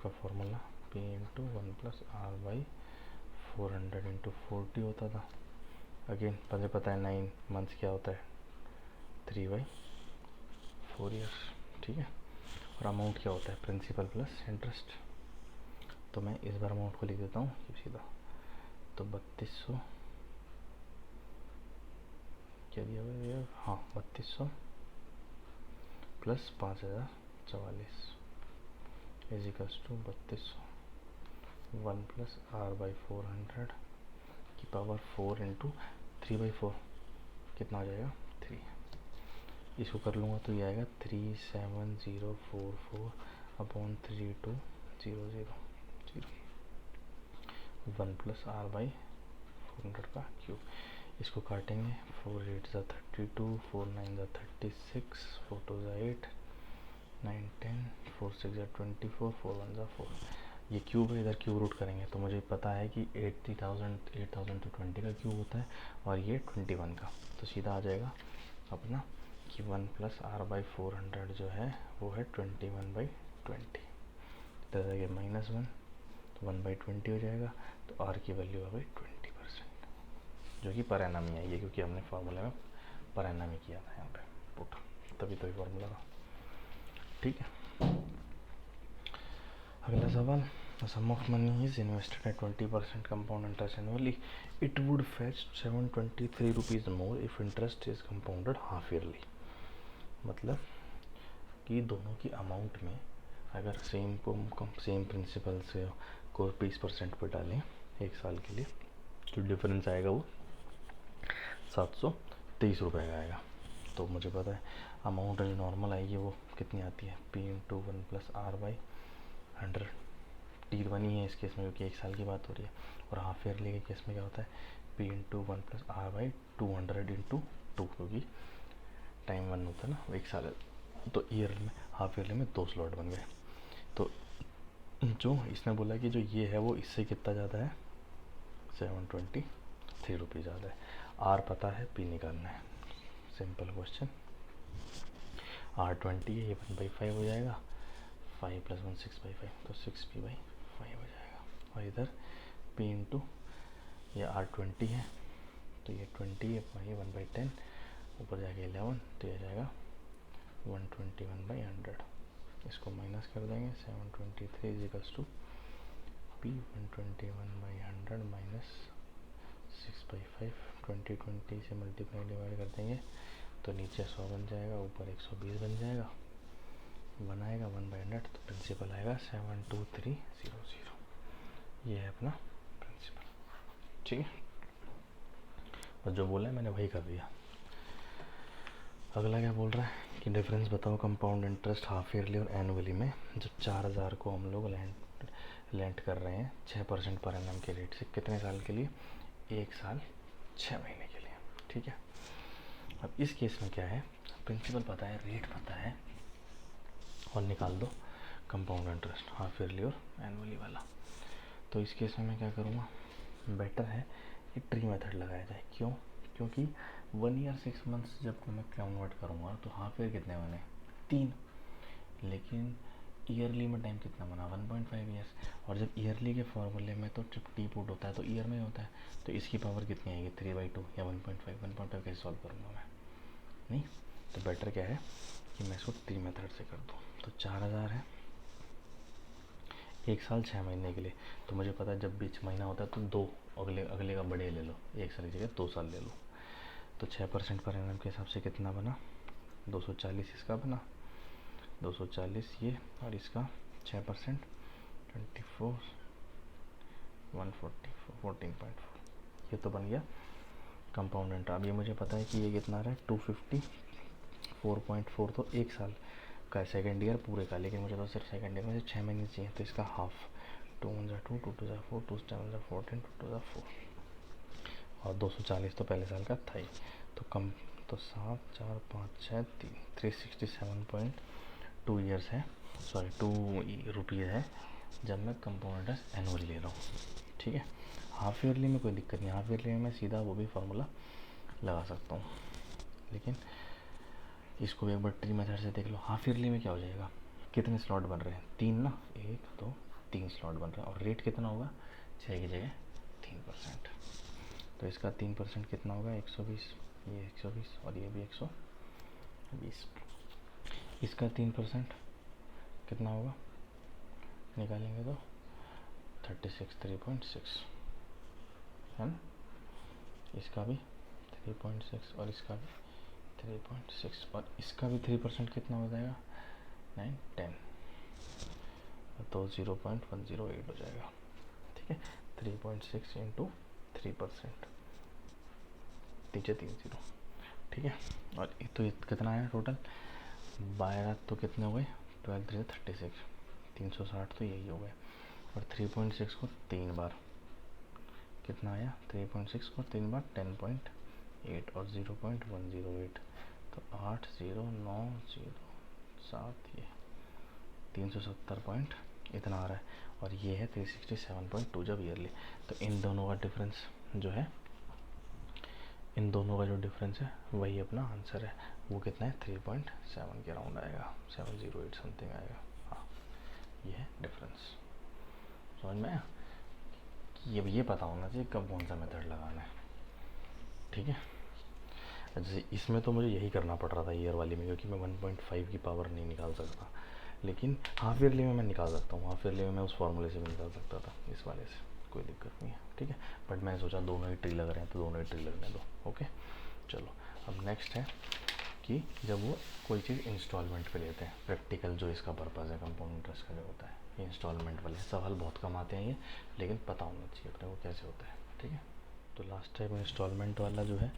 का formula P into 1+R/400 into 40 होता था। अगेन मुझे पता है 9 मंथ्स क्या होता है 3/4 ईयर्स। ठीक है, और अमाउंट क्या होता है प्रिंसिपल प्लस इंटरेस्ट। तो मैं इस बार अमाउंट को लिख देता हूँ सीधा। तो 3200 क्या दिया हुआ है, हाँ 3200 प्लस 5044 इजिकल्स टू 3200 1+R/400 की पावर 4 इंटू 3/4 कितना आ जाएगा 3। इसको कर लूँगा तो ये आएगा 37044 अपॉन 3200 1+R/400 का क्यूब। इसको काटेंगे 4 8 ज़ा 32, 4 9 ज़ा 36, 4 2 ज़ा 8, 9 10, 4 6 ज़ा 24, 4 1 ज़ा 4। ये क्यूब है, इधर क्यूब रूट करेंगे तो मुझे पता है कि 8000 तो 20 का क्यूब होता है और ये 21 का। तो सीधा आ जाएगा अपना कि 1+R/400 जो है वो है 21/20। इधर जाएगा -1 तो 1/20 हो जाएगा। तो R की वैल्यू आ गई 20%, जो कि पर एनम ही आई है, क्योंकि हमने फार्मूले में पर एनम ही किया था यहाँ पे पुट, तभी तो ये फार्मूला था। ठीक है, अगला सवाल, the sum of money is invested at 20% compound interest annually. It would fetch 723 rupees more if interest is compounded half yearly. मतलब कि दोनों की अमाउंट में अगर सेम प्रिंसिपल से को 20% पे डालें एक साल के लिए, तो डिफरेंस आएगा वो 723 रुपये का आएगा। तो मुझे पता है अमाउंट जो नॉर्मल आएगी वो कितनी आती है P इंटू 1+R/100। T1 ही है इस केस में क्योंकि एक साल की बात हो रही है, और हाफ ईयरली के केस में क्या होता है P इंटू 1+R/200 इंटू 2, क्योंकि टाइम 1 होता है ना, एक साल है। तो ईयर में हाफ ईयरली में 2 स्लॉट बन गए। तो जो इसने बोला कि जो ये है वो इससे कितना ज़्यादा है 723 रुपीज़ ज़्यादा है। R पता है, P निकालना है, सिंपल क्वेश्चन। R20 है, ये 1/5 हो जाएगा, 5 + 1 6/5 तो 6P/5 हो जाएगा। और इधर P इंटू ये R20 है तो ये 20 है, ये 1/10 ऊपर जाके 11 तो ये जाएगा 121/100। इसको माइनस कर देंगे 723 इजिकल्स टू P 121/100 माइनस 6/5। 20 से मल्टीप्लाई डिवाइड कर देंगे तो नीचे 100 बन जाएगा, ऊपर 120 बन जाएगा, 1 आएगा 1/100। तो प्रिंसिपल आएगा 72300। ये है अपना प्रिंसिपल। ठीक है, और जो बोला है मैंने वही कर दिया। अगला क्या बोल रहा है कि डिफरेंस बताओ कंपाउंड इंटरेस्ट हाफ ईयरली और एनुअली में। जब 4000 को हम लोग लेंट कर रहे हैं 6% पर एनम के रेट से, कितने साल के लिए 1 साल 6 महीने के लिए। ठीक है, अब इस केस में क्या है प्रिंसिपल पता है, रेट पता है, और निकाल दो कंपाउंड इंटरेस्ट हाफ ईयरली और एनुअली वाला। तो इस केस में मैं क्या करूँगा, बेटर है कि ट्री मेथड लगाया जाए। क्यों, क्योंकि 1 ईयर 6 मंथ्स जब मैं कन्वर्ट करूँगा तो हाफ ईयर कितने बने 3, लेकिन ईयरली में टाइम कितना बना 1.5 ईयर्स। और जब ईयरली के फॉर्मूले में तो जब टी पुट होता है तो ईयर में होता है, तो इसकी पावर कितनी आएगी 3/2 या 1.5। 1.5 कैसे सॉल्व करूँगा मैं, नहीं। तो बेटर क्या है कि मैं इसको ट्री मेथड से कर दूँ। तो 4000 है 1 साल 6 महीने के लिए। तो मुझे पता है जब बीच महीना होता है तो 2 अगले का बड़े ले लो, 1 साल की जगह 2 साल ले लो। तो 6% पर एनम के हिसाब से कितना बना, 240 इसका बना, 240 ये, और इसका 6% 24 140 14.4, ये तो बन गया कंपाउंड इंटरेस्ट। अब ये मुझे पता है कि ये कितना आ रहा है 254.4, तो एक साल का सेकेंड ईयर पूरे का, लेकिन मुझे तो सिर्फ सेकेंड ईयर में से 6 महीने चाहिए, तो इसका हाफ, 2 1 2 2 2 4 2 7 14 2 2 4, और 240 तो पहले साल का था ही, तो कम, तो 7 4 5 6 3 367.2 ईयर्स है, सॉरी 2 रुपीज़ है जब मैं कंपाउंड इंटरेस्ट एनुअली ले रहा हूँ। ठीक है, हाफ ईयरली में कोई दिक्कत नहीं, हाफ ईयरली में मैं सीधा वो भी फार्मूला लगा सकता हूँ, लेकिन इसको एक बार ट्री मेथड से देख लो। हाफ ईयरली में क्या हो जाएगा, कितने स्लॉट बन रहे हैं, 3 ना, 1 2 3 स्लॉट बन रहे हैं, और रेट कितना होगा, 6 की जगह 3%, तो इसका 3% कितना होगा 120, ये 120 और ये भी 120, इसका 3% कितना होगा, निकालेंगे तो 36 3.6 है ना, इसका भी 3.6 और इसका भी 3.6, और इसका भी 3% कितना हो जाएगा 9 10, तो 0.108 हो जाएगा। ठीक है, 3.6 इंटू 3%, नीचे 30। ठीक है, और तो ये कितना आया टोटल 12, तो कितने हो गए 12 3 36, 360 तो यही हो गए, और 3.6 को 3 बार कितना आया, 3.6 को 3 बार 10.8 और 0.108, तो 80907, ये 370 पॉइंट इतना आ रहा है, और ये है 367.2 जब ईयरली। तो इन दोनों का डिफरेंस जो है, इन दोनों का जो डिफरेंस है वही अपना आंसर है, वो कितना है 3.7 के राउंड आएगा, 708 समथिंग आएगा। हाँ, ये है डिफरेंस, समझ में आया। ये पता होना चाहिए कब कौन सा मेथड लगाना है। ठीक है, जैसे इसमें तो मुझे यही करना पड़ रहा था ईयर वाली में, क्योंकि मैं 1.5 की पावर नहीं निकाल सकता, लेकिन हाफ ईयरली में मैं निकाल सकता हूँ, हाफ ईयरली में मैं उस फॉर्मूले से भी निकाल सकता था, इस वाले से कोई दिक्कत नहीं है। ठीक है, बट मैंने सोचा दोनों ही ट्री लग रहे हैं तो दोनों ही ट्री लगने दो। ओके, चलो अब नेक्स्ट है कि जब वो कोई चीज़ इंस्टॉलमेंट पे लेते हैं, प्रैक्टिकल जो इसका पर्पज़ है कंपाउंड इंटरेस्ट का जो होता है, ये इंस्टॉलमेंट वाले सवाल बहुत कम आते हैं ये, लेकिन पता होना चाहिए अपने को कैसे होता है। ठीक है, तो लास्ट टाइम इंस्टॉलमेंट वाला जो है,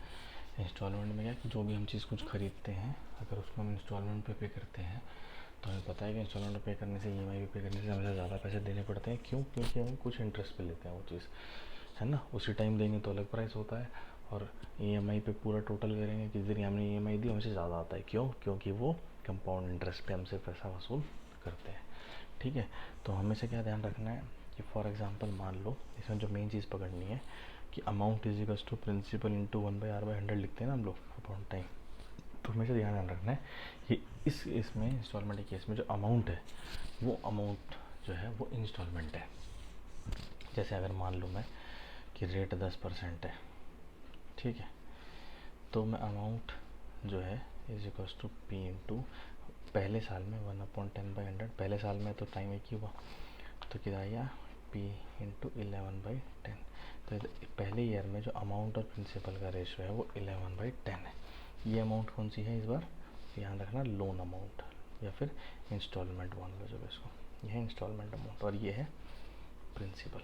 इंस्टॉलमेंट में क्या कि जो भी हम चीज़ कुछ खरीदते हैं, अगर उसको हम इंस्टॉलमेंट पे करते हैं, तो हमें पता है कि इंस्टॉलमेंट पे करने से, ईएमआई पे करने से हमें ज़्यादा पैसे देने पड़ते हैं। क्यों? क्योंकि हम कुछ इंटरेस्ट पे लेते हैं वो चीज़, है ना, उसी टाइम देंगे तो अलग प्राइस होता है, और ईएमआई पे पूरा टोटल करेंगे किस दिन हमने ईएमआई दी, हमसे ज़्यादा आता है। क्यों? क्योंकि वो कंपाउंड इंटरेस्ट पे हमसे पैसा वसूल करते हैं। ठीक है, तो हमेशा क्या ध्यान रखना है कि फॉर एग्जांपल मान लो इसमें जो मेन चीज़ पकड़नी है कि amount is equals to principal into 1/r/100 लिखते हैं ना हम लोग अपॉन टाइम, तो हमेशा ध्यान रखना है कि इसमें इंस्टॉलमेंट के केस में जो अमाउंट है, वो अमाउंट जो है वो इंस्टॉलमेंट है। जैसे अगर मान लो मैं कि रेट 10% है, ठीक है, तो मैं अमाउंट जो है is equals to P into पहले साल में 1/10/100, पहले साल में तो टाइम एक ही हुआ, तो क्या आया पी इंटू 11/10, तो पहले ईयर में जो अमाउंट और प्रिंसिपल का रेशो है वो 11/10 है। ये अमाउंट कौन सी है इस बार, ध्यान रखना, लोन अमाउंट या फिर इंस्टॉलमेंट मान लो जब इसको, यह है इंस्टॉलमेंट अमाउंट और ये है प्रिंसिपल।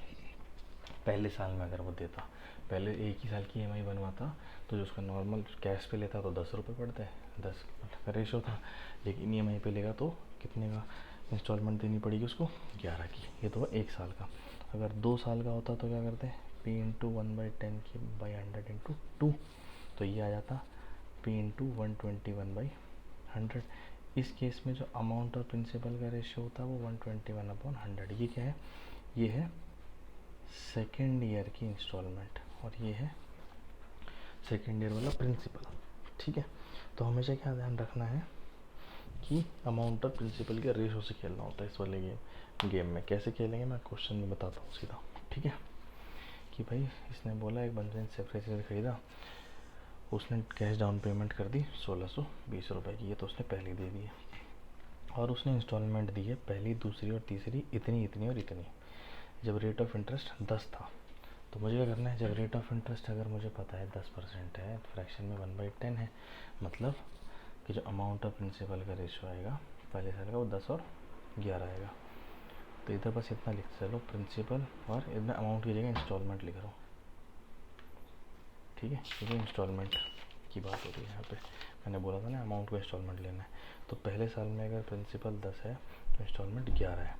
पहले साल में अगर वो देता, पहले एक ही साल की ईएमआई बनवाता, तो जो उसका नॉर्मल कैश पे लेता तो 10 रुपये पड़ते हैं, 10 का रेशो था, लेकिन ईएमआई पे लेगा तो कितने का इंस्टॉलमेंट देनी पड़ेगी उसको, 11 की। ये तो एक साल का। अगर 2 साल का होता तो क्या करते हैं, पी इंटू 1/10 की बाई 100 इंटू 2, तो ये आ जाता पी इंटू 121/100। इस केस में जो अमाउंट और प्रिंसिपल का रेशियो होता है वो 121/100। ये क्या है, ये है सेकेंड ईयर की इंस्टॉलमेंट और ये है सेकेंड ईयर वाला प्रिंसिपल। ठीक है, तो हमेशा क्या ध्यान रखना है कि अमाउंट और प्रिंसिपल के रेशो से खेलना होता है इस वाले गेम में। कैसे खेलेंगे मैं क्वेश्चन में बताता हूँ सीधा। ठीक है, कि भाई इसने बोला एक बंदे ने रेफ्रिजरेटर खरीदा, उसने कैश डाउन पेमेंट कर दी 1620 रुपये की, ये तो उसने पहले दे दी है, और उसने इंस्टॉलमेंट दी है पहली, दूसरी और तीसरी इतनी इतनी और इतनी। जब रेट ऑफ इंटरेस्ट 10 था तो मुझे क्या करना है, जब रेट ऑफ इंटरेस्ट अगर मुझे पता है 10% है, फ्रैक्शन में 1/10 है, मतलब कि जो अमाउंट ऑफ प्रिंसिपल का रेशो आएगा पहले साल का वो 10 और 11 आएगा। तो इधर बस इतना लिख चलो, प्रिंसिपल और इतना अमाउंट की जगह इंस्टॉलमेंट लिख रहा हूँ, ठीक है, क्योंकि इंस्टॉलमेंट की बात हो रही है यहाँ पे। मैंने बोला था ना अमाउंट को इंस्टॉलमेंट लेना है। तो पहले साल में अगर प्रिंसिपल 10 है तो इंस्टॉलमेंट 11 है।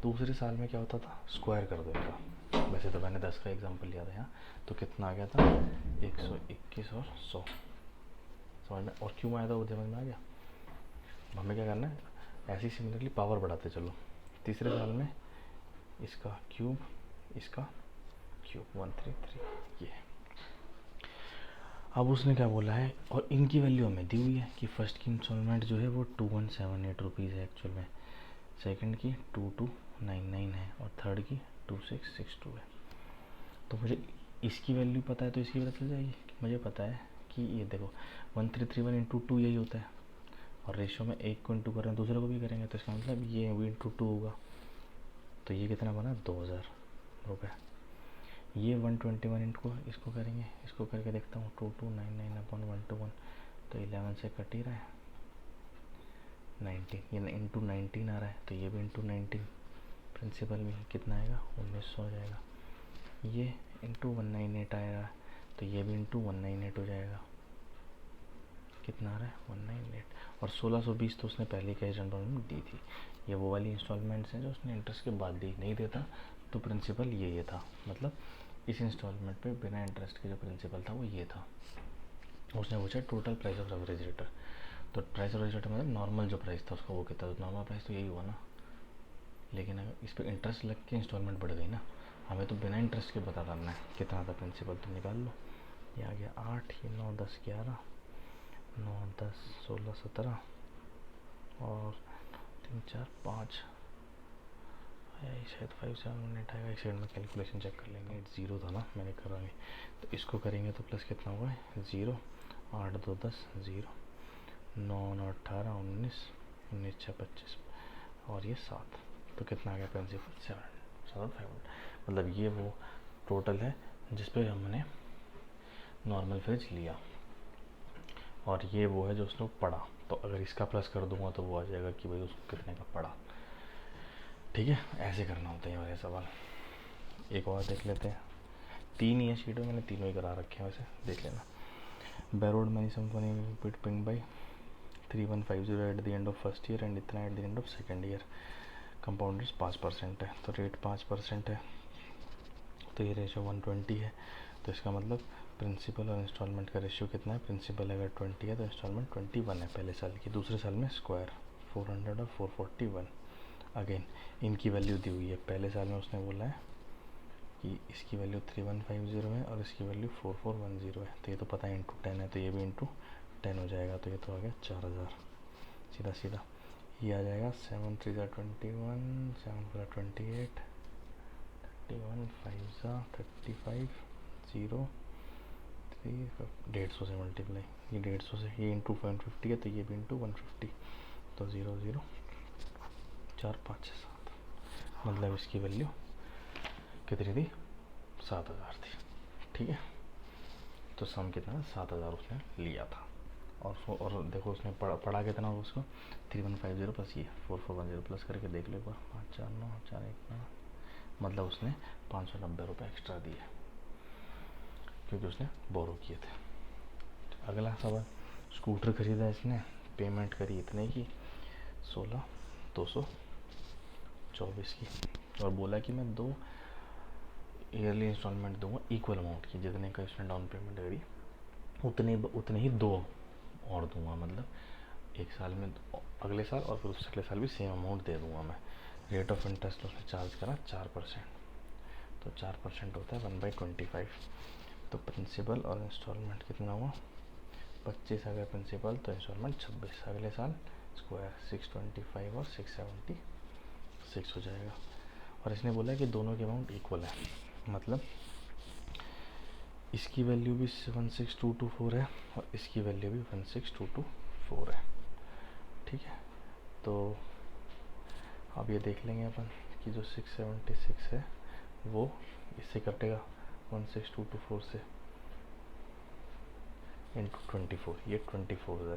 दूसरे साल में क्या होता था, स्क्वायर कर दो इनका। वैसे तो मैंने 10 का एग्जांपल लिया था यहाँ, तो कितना आ गया था 121 और 100, समझ में, और क्यों आया था वो समझ में आ गया। हमें क्या करना है, ऐसे ही सिमिलरली पावर बढ़ाते चलो। तीसरे साल में इसका क्यूब, इसका क्यूब 133, ये। अब उसने क्या बोला है, और इनकी वैल्यू हमें दी हुई है कि फर्स्ट की इंस्टॉलमेंट जो है वो 2178 रुपीज़ है एक्चुअल में, सेकंड की 2299 है, और थर्ड की 2662 है। तो मुझे इसकी वैल्यू पता है तो इसकी पता चल जाएगी। मुझे पता है कि ये देखो 1331 इंटू 2 यही होता है, और रेशो में एक को इंटू कर रहे हैं, दूसरे को भी करेंगे, तो इसका मतलब ये भी इंटू 2 होगा। तो ये कितना बना 2000 रुपये। ये 121 इंटू इसको करेंगे, इसको करके देखता हूँ 2299/121, तो 11 से कट ही रहा है 19, ये इंटू 19 आ रहा है, तो ये भी इंटू 19, प्रिंसिपल भी कितना आएगा 1900 हो जाएगा। ये इंटू 198 आएगा, तो ये भी इंटू 198 हो जाएगा, कितना आ रहा है 198, और 1620 तो उसने पहले का इंस्टॉलमेंट दी थी। ये वो वाली इंस्टॉलमेंट्स हैं जो उसने इंटरेस्ट के बाद दी, नहीं देता तो प्रिंसिपल ये था, मतलब इस इंस्टॉलमेंट पे बिना इंटरेस्ट के जो प्रिंसिपल था वो ये था। उसने पूछा टोटल प्राइस ऑफ रेफ्रिजरेटर, तो प्राइस ऑफ रेफ्रिजरेटर मतलब नॉर्मल जो प्राइस था उसका वो कितना, तो नॉर्मल प्राइस तो यही हुआ ना, लेकिन अगर इस पर इंटरेस्ट लग के इंस्टॉलमेंट बढ़ गई ना, हमें तो बिना इंटरेस्ट के बता करना है कितना था प्रिंसिपल, तो निकाल लो। ये आ गया 8, ये 9 10 11, 9 10 16 17 और 3 4 5, शायद 5 7 8 आएगा। एक सेकंड में कैलकुलेशन चेक कर लेंगे। 0 था ना, मैंने करा नहीं, तो इसको करेंगे तो प्लस कितना हुआ है 0, 8 2 10 0, 9 9 18 19, 19 6 25 और ये 7, तो कितना आ गया प्रिंसिपल 7500। मतलब ये वो टोटल है जिस पे हमने नॉर्मल फ्रिज लिया, और ये वो है जो उसने पढ़ा। तो अगर इसका प्लस कर दूंगा तो वो आ जाएगा कि भाई उसको कितने का पड़ा। ठीक है, ऐसे करना होता है ये सवाल। एक और देख लेते हैं, 3 ही है शीट में, मैंने तीनों ही करा रखे हैं, वैसे देख लेना। बैरोड मनी सिम्फनी repaying by 3150 at the end of first year and इतना at the end of second year. Compound 5% है, तो रेट 5% है, तो ये रेशो 120 है। तो इसका मतलब प्रिंसिपल और इंस्टॉलमेंट का रेशियो कितना है, प्रिंसिपल अगर 20 है तो इंस्टॉलमेंट 21 है पहले साल की, दूसरे साल में स्क्वायर 400 और 441। अगेन इनकी वैल्यू दी हुई है, पहले साल में उसने बोला है कि इसकी वैल्यू 3150 है और इसकी वैल्यू 4410 है, तो ये तो पता है इंटू 10 है, तो ये भी इंटू 10 हो जाएगा, तो ये तो आ गया 4000 सीधा सीधा। ये आ जाएगा 7 3 21, 7 4 28, 31 5 35 0 3 150 से मल्टीप्लाई, ये 150 से, ये इंटू 150 है तो ये भी इंटू 150, तो 0 0 4 5 6 7, मतलब इसकी वैल्यू कितनी थी 7000 थी। ठीक है, तो सम कितना 7000 उसने लिया था, और देखो उसने पढ़ा कितना होगा उसको 3150 प्लस ये 4410 प्लस करके देख लो एक बार, 5 4 9 4 1 9, मतलब उसने 590 रुपये एक्स्ट्रा दिए क्योंकि उसने बोरो किए थे। अगला सवाल, स्कूटर खरीदा इसने, पेमेंट करी इतने की 16,224 की, और बोला कि मैं 2 ईयरली इंस्टॉलमेंट दूंगा इक्वल अमाउंट की, जितने का इसने डाउन पेमेंट करी उतने ही 2 और दूंगा, मतलब एक साल में अगले साल और फिर उससे अगले साल भी सेम अमाउंट दे दूंगा मैं। रेट ऑफ इंटरेस्ट उसने चार्ज करा 4%, तो 4% होता है 1/25, तो प्रिंसिपल और इंस्टॉलमेंट कितना हुआ 25, अगर प्रिंसिपल तो इंस्टॉलमेंट 26, अगले साल स्क्वायर 625 और 676 हो जाएगा। और इसने बोला कि दोनों के अमाउंट इक्वल है, मतलब इसकी वैल्यू भी 16224 है और इसकी वैल्यू भी 16224 है। ठीक है, तो अब ये देख लेंगे अपन कि जो 676 है वो इससे कटेगा 16224 से इंटू 24, ये 24 है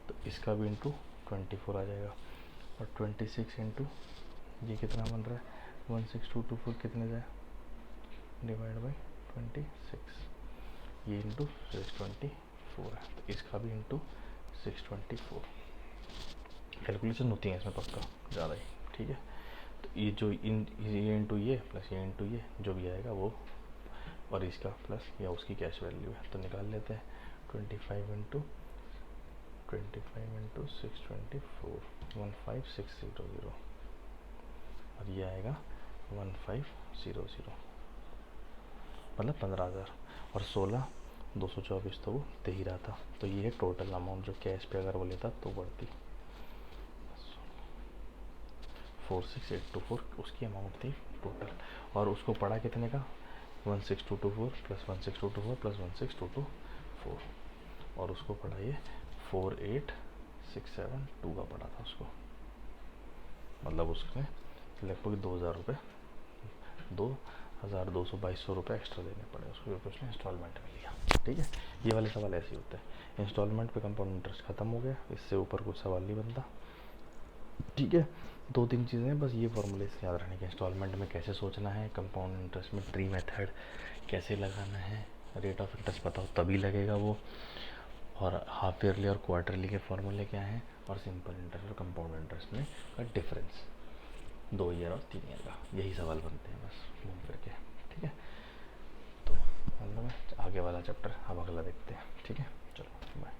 तो इसका भी इंटू 24 आ जाएगा। और 26 इंटू ये कितना बन रहा है 16224 कितने जाए डिवाइड बाई 26, ये इंटू 624 है तो इसका भी इंटू 624। कैलकुलेशन होती है इसमें पक्का ज़्यादा ही, ठीक है। तो ये जो ये इंटू ये प्लस ये इंटू ये जो भी आएगा वो, और इसका प्लस या उसकी कैश वैल्यू है तो निकाल लेते हैं। 25 इंटू 624 15600, और ये आएगा 1500 मतलब 15,000, और 16,224 तो वो दे ही रहा था। तो ये है टोटल अमाउंट जो कैश पे अगर वो लेता तो बढ़ती 46,824 उसकी अमाउंट थी टोटल। और उसको पड़ा कितने का 16224 प्लस 16224 प्लस 16224, और उसको पड़ा ये 48,672 का पड़ा था उसको, मतलब उसमें लगभग 2,000 रुपये 2,222 रुपये एक्स्ट्रा देने पड़े उसको, क्योंकि उसने इंस्टॉलमेंट में लिया। ठीक है, ये वाले सवाल ऐसे ही होते हैं। इंस्टॉलमेंट पे कंपाउंड इंटरेस्ट ख़त्म हो गया, इससे ऊपर कुछ सवाल नहीं बनता। ठीक है, 2-3 चीज़ें बस ये फॉर्मूले से याद रखने के, इंस्टॉलमेंट में कैसे सोचना है, कंपाउंड इंटरेस्ट में ट्री मेथड कैसे लगाना है, रेट ऑफ इंटरेस्ट पता हो तभी लगेगा वो, और हाफ ईयरली और क्वार्टरली के फॉर्मूले क्या हैं, और सिंपल इंटरेस्ट और कंपाउंड इंटरेस्ट में का डिफरेंस 2 ईयर और 3 ईयर का, यही सवाल बनते हैं बस घूम फिर के। ठीक है, तो मतलब आगे वाला चैप्टर अब अगला देखते हैं। ठीक है, चलो बाय।